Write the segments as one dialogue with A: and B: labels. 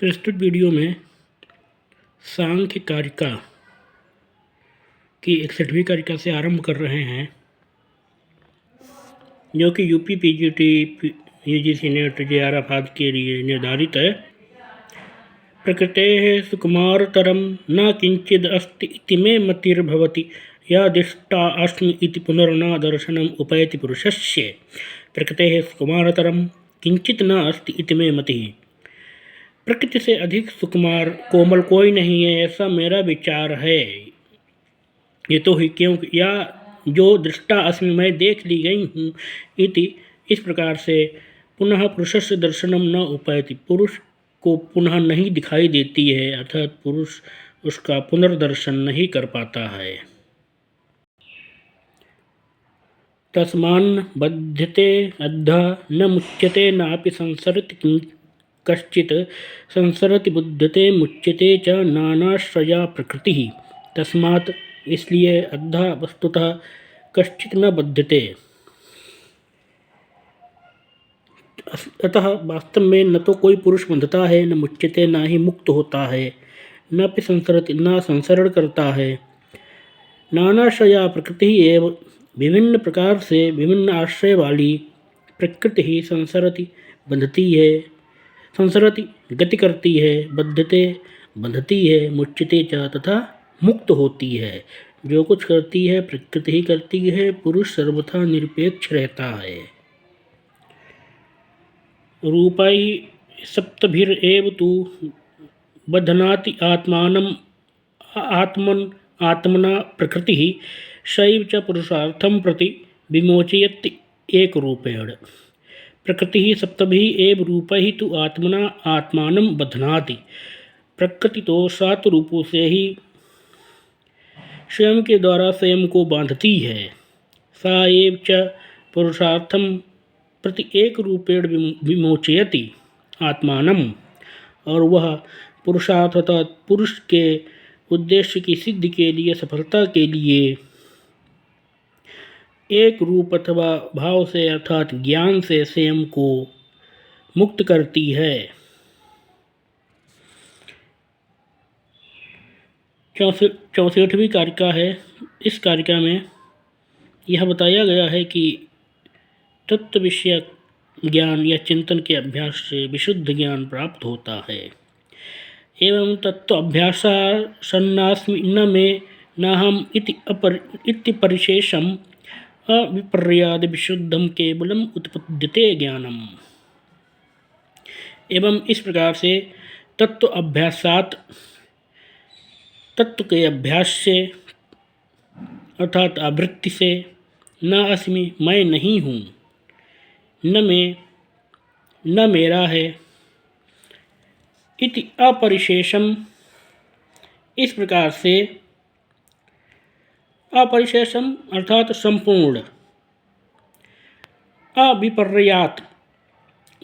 A: प्रस्तुत वीडियो में सांख्य कारिका की 61वीं कारिका से आरंभ कर रहे हैं, जो कि UP PGT UGC net JRF आदि के लिए निर्धारित है। प्रकृतेः सुकुमारतरं न किंचिद अस्ति इति मे मतिर्भवति यदिष्टा अस्मि इति पुनर्न दर्शनम् उपैति पुरुषस्य। प्रकृतेः सुकुमारतरं किंचित न अस्ति इति मे मतिः। प्रकृति से अधिक सुकुमार कोमल कोई नहीं है, ऐसा मेरा विचार है। ये तो ही क्योंकि या जो दृष्टा अस्मि मैं देख ली गई हूँ इति इस प्रकार से पुनः पुरुषस्य दर्शनम न उपैति, पुरुष को पुनः नहीं दिखाई देती है, अर्थात पुरुष उसका पुनर्दर्शन नहीं कर पाता है। तस्मान् बध्यते अद्धः न मुच्यते नापि संसरति कश्चित् संसरति बुध्यते मुच्यते च नानाश्रया प्रकृतिः। तस्मात् इसलिए अद्धः वस्तुतः कश्चित् न बध्यते, अतः वास्तव में न तो कोई पुरुष बंधता है, न मुच्यते न ही मुक्त होता है, न भी संसरति न संसरण करता है। नानाश्रया प्रकृति एवं विभिन्न प्रकार से विभिन्न आश्रय वाली प्रकृति ही संसरति बंधती है, संसरति गति करती है, बद्धते बंधती है, मुच्यते च तथा मुक्त होती है। जो कुछ करती है प्रकृति ही करती है, पुरुष सर्वथा निरपेक्ष रहता है। रूपै सप्तभिरेव तु बध्नाति आत्मना प्रकृतिः सैव च पुरुषार्थं प्रति विमोचयति एकरूपेण। प्रकृति सप्तभिः एव रूपैः तु आत्मना आत्मानं बध्नाति। प्रकृति तो 7 रूपों से ही स्वयं के द्वारा स्वयं को बांधती है। सा एव च पुरुषार्थम प्रति एक रूपेण विमोचयति आत्मानम, और वह पुरुषार्थ अर्थात पुरुष के उद्देश्य की सिद्धि के लिए, सफलता के लिए एक रूप अथवा भाव से अर्थात ज्ञान से स्वयं को मुक्त करती है। 64वीं कारिका है। इस कारिका में यह बताया गया है कि तत्व विषय ज्ञान या चिंतन के अभ्यास से विशुद्ध ज्ञान प्राप्त होता है। एवं तत्व अभ्यासासन्नास्मि न मे नाहम इति परिशेषम अविपर्याद विशुद्धम केवलम उत्पद्यते ज्ञानम। एवं इस प्रकार से तत्व अभ्यासात, तत्व के अभ्यास से अर्थात आवृत्ति से, न अस्मि मैं नहीं हूँ, न मैं न मेरा है, इति अपरिशेषम इस प्रकार से अपरिशेषम अर्थात संपूर्ण, अविपर्यात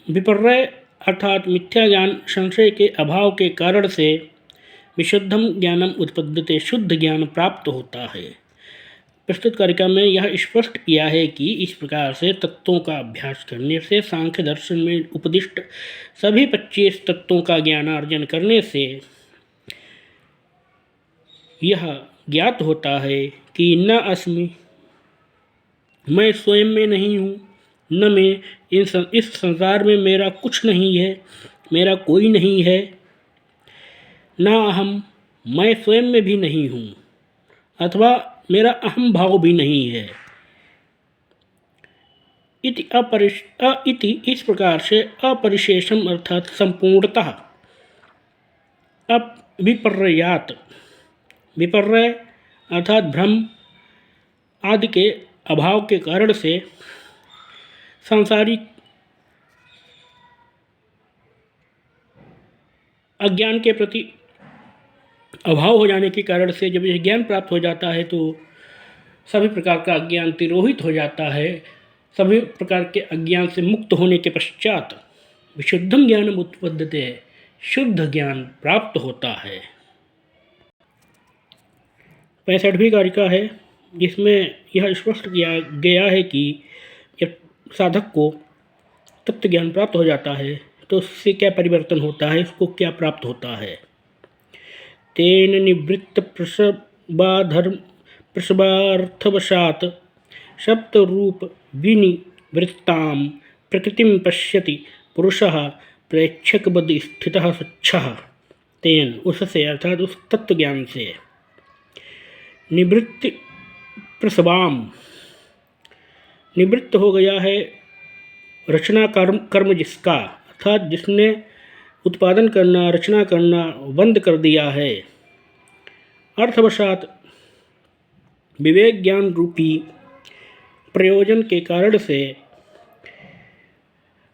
A: विपर्य अर्थात मिथ्या ज्ञान संशय के अभाव के कारण से विशुद्धम ज्ञानम उत्पद्यते शुद्ध ज्ञान प्राप्त होता है। प्रस्तुत कारिका में यह स्पष्ट किया है कि इस प्रकार से तत्वों का अभ्यास करने से, सांख्य दर्शन में उपदिष्ट सभी 25 तत्वों का ज्ञानार्जन करने से यह ज्ञात होता है कि न अस्मि मैं स्वयं में नहीं हूँ, न मैं इस संसार में मेरा कुछ नहीं है, मेरा कोई नहीं है, न अहम मैं स्वयं में भी नहीं हूँ, अथवा मेरा अहम भाव भी नहीं है। इति इस प्रकार से अपरिशेषम अर्थात संपूर्णतः, विपर्यात विपर्य अर्थात भ्रम आदि के अभाव के कारण से, सांसारिक अज्ञान के प्रति अभाव हो जाने के कारण से जब यह ज्ञान प्राप्त हो जाता है तो सभी प्रकार का अज्ञान तिरोहित हो जाता है। सभी प्रकार के अज्ञान से मुक्त होने के पश्चात विशुद्धम ज्ञानम उत्पद्यते, शुद्ध ज्ञान प्राप्त होता है। 65वीं कारिका है, जिसमें यह स्पष्ट किया गया है कि जब साधक को तत्व ज्ञान प्राप्त हो जाता है तो उससे क्या परिवर्तन होता है, इसको क्या प्राप्त होता है। तेन निवृत्त प्रसवार्थवशात् सप्तरूप विनिवृत्तां प्रकृतिं पश्यति पुरुषः प्रेक्षकवद स्थितः स्वच्छः। तेन उससे अर्थात उस तत्व ज्ञान से निवृत्ति प्रसवाम निवृत्त हो गया है रचना कर्म जिसका, अर्थात जिसने उत्पादन करना रचना करना बंद कर दिया है। अर्थवशात विवेक ज्ञान रूपी प्रयोजन के कारण से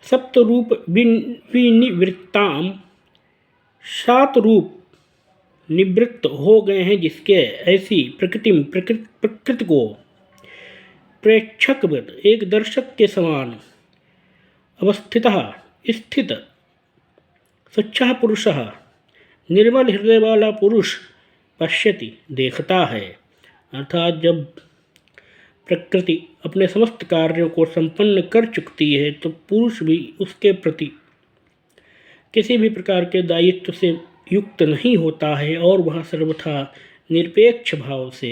A: सप्तरूप विनिवृत्ताम 7 रूप निवृत्त हो गए हैं, जिसके ऐसी प्रकृति को प्रेक्षकवत एक दर्शक के समान स्थित स्वच्छः पुरुषः निर्मल हृदय वाला पुरुष पश्यति देखता है। अर्थात जब प्रकृति अपने समस्त कार्यों को संपन्न कर चुकती है तो पुरुष भी उसके प्रति किसी भी प्रकार के दायित्व से युक्त नहीं होता है और वह सर्वथा निरपेक्ष भाव से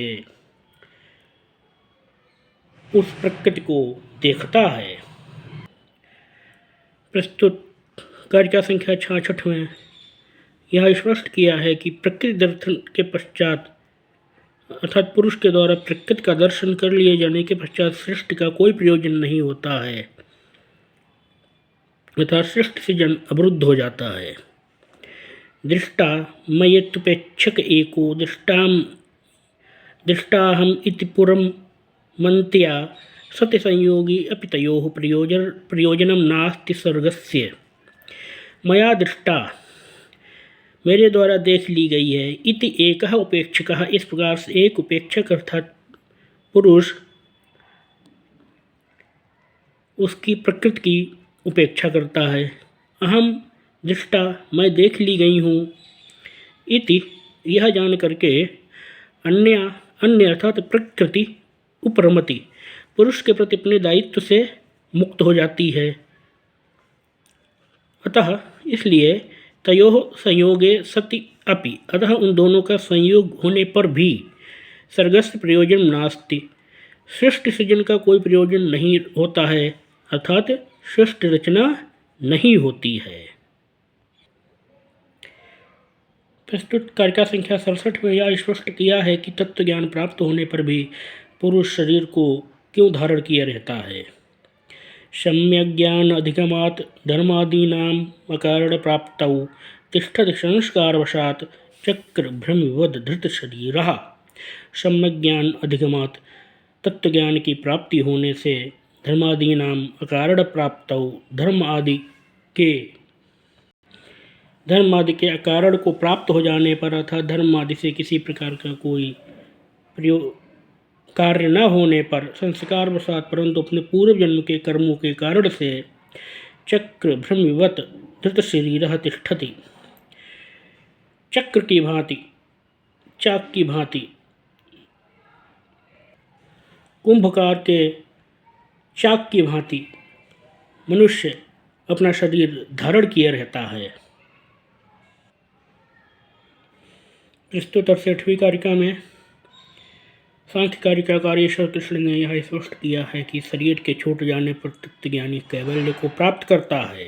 A: उस प्रकृति को देखता है। प्रस्तुत कारिका संख्या 66 में यह स्पष्ट किया है कि प्रकृति दर्शन के पश्चात अर्थात पुरुष के द्वारा प्रकृति का दर्शन कर लिए जाने के पश्चात सृष्टि का कोई प्रयोजन नहीं होता है, अर्थात सृष्टि सृजन अवरुद्ध हो जाता है। दृष्टा मय्यतुपेक्षक एको दृष्टाहम इति पुरम मंत्या सति संयोगी अपि तयोः प्रयोजनम नास्ति सर्गस्य। मया दृष्टा मेरे द्वारा देख ली गई है, इति एकः उपेक्षकः इस प्रकार से एक उपेक्षक अर्थात पुरुष उसकी प्रकृति की उपेक्षा करता है। अहम दृष्टा मैं देख ली गई हूँ, इति यह जान करके अन्य अर्थात प्रकृति उपरमति पुरुष के प्रति अपने दायित्व से मुक्त हो जाती है। अतः इसलिए तयोः संयोगे सति अपि अतः उन दोनों का संयोग होने पर भी सर्गस्य प्रयोजन नास्ति सृष्टि सृजन का कोई प्रयोजन नहीं होता है, अर्थात सृष्टि रचना नहीं होती है। प्रस्तुत कारिका संख्या 67 में यह स्पष्ट किया है कि तत्व ज्ञान प्राप्त होने पर भी पुरुष शरीर को क्यों धारण किया रहता है। सम्यक ज्ञान अधिगमात् धर्मादीनाम अकारण प्राप्तौ तिष्ठति संस्कारवशात् चक्र भ्रमिवद धृत शरीरः। सम्यक ज्ञान अधिगमात् तत्व ज्ञान की प्राप्ति होने से धर्मादीनाम अकारण प्राप्तौ धर्म आदि के अकारण को प्राप्त हो जाने पर अर्थात धर्म आदि से किसी प्रकार का कोई कार्य न होने पर संस्कार वशात परंतु अपने पूर्व जन्म के कर्मों के कारण से चक्र भ्रमिवत धृत शरीरः तिष्ठति चक्र की भांति चाक की भांति कुंभकार के चाक की भांति मनुष्य अपना शरीर धारण किए रहता है। प्रस्तुत 68वीं कारिका में सांख्य कारिकाकार ईश्वर कृष्ण ने यह स्पष्ट किया है कि शरीर के छूट जाने पर तत्वज्ञानी कैवल्य को प्राप्त करता है।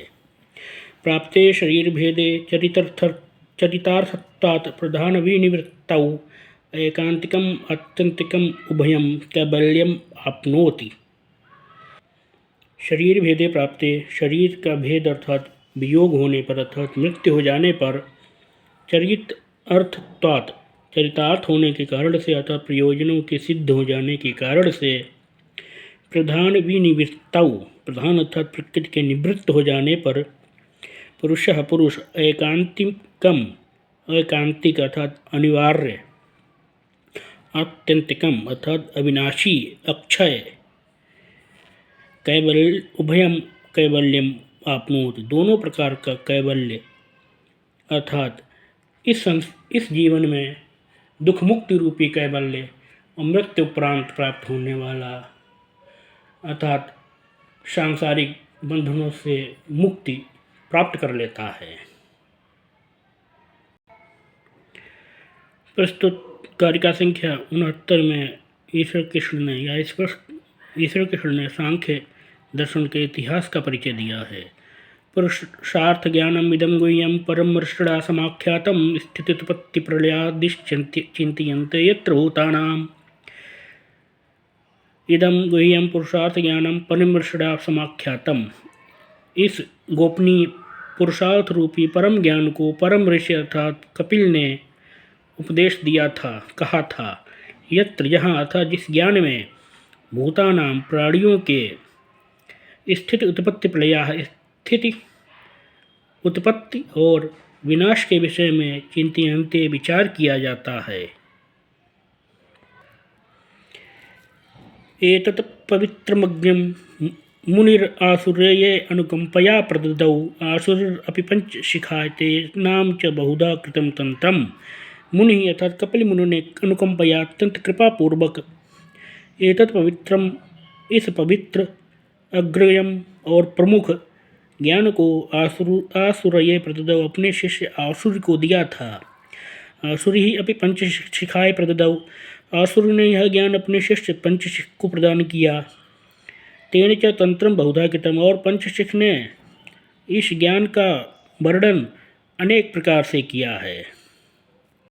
A: प्राप्ते शरीर भेदे चरितार्थत्वात् प्रधान विनिवृत्तौ एकांतिकम आत्यंतिकम उभयम कैवल्यम आपनोति। शरीर भेदे प्राप्ते शरीर का भेद अर्थात वियोग होने पर अर्थात मृत्यु हो जाने पर चरितार्थ होने के कारण से अर्थात प्रयोजनों के सिद्ध हो जाने के कारण से प्रधान विनिवृत्तौ प्रधान अर्थात प्रकृति के निवृत्त हो जाने पर पुरुष एकांतिक अर्थात अनिवार्य आत्यंतिकम अर्थात अविनाशी अक्षय उभयम कैवल्यम आपनोत दोनों प्रकार का कैवल्य अर्थात इस जीवन में दुख मुक्ति रूपी कैवल्य और मृत्यु उपरांत प्राप्त होने वाला अर्थात सांसारिक बंधनों से मुक्ति प्राप्त कर लेता है। प्रस्तुत कारिका संख्या 69 में ईश्वर कृष्ण ने सांख्य दर्शन के इतिहास का परिचय दिया है। पुरुषार्थ ज्ञानम इदम गुह्यम परम ऋषड़ा समाख्यातम स्थित्युत्पत्ति प्रलयादिश्चिन्तयन्ते यत्र भूतानाम्। इदम गुह्यम पुरुषार्थ ज्ञानम परम ऋषड़ा समाख्यातम। इस गोपनीय पुरुषार्थ रूपी परम ज्ञान को परम ऋषि अर्थात कपिल ने उपदेश दिया था, कहा था। यत्र यहाँ अर्थात जिस ज्ञान में भूतानाम प्राणियों के स्थिति उत्पत्ति प्रलया, स्थिति उत्पत्ति और विनाश के विषय में चिंत्यन्ते विचार किया जाता है। एतत् पवित्रमग्निं मुनिर आसुर्ये अनुकंपया प्रददौ आसुरपि पंचशिखाय तेषां च बहुधा कृतं तंत्रम्। मुनि अर्थात कपिल मुनि ने अनुकंपया अत्यंत कृपा पूर्वक एतत् पवित्रम, इस पवित्र अग्रयम और प्रमुख ज्ञान को आसुरये प्रददौ, अपने शिष्य आसुर को दिया था। आसुर ही अपि पंचशिखाय प्रददौ, आसुर ने यह ज्ञान अपने शिष्य पंचशिख को प्रदान किया। तेन च तंत्रम बहुधा कृतम, और पंचशिख ने इस ज्ञान का वर्णन अनेक प्रकार से किया है।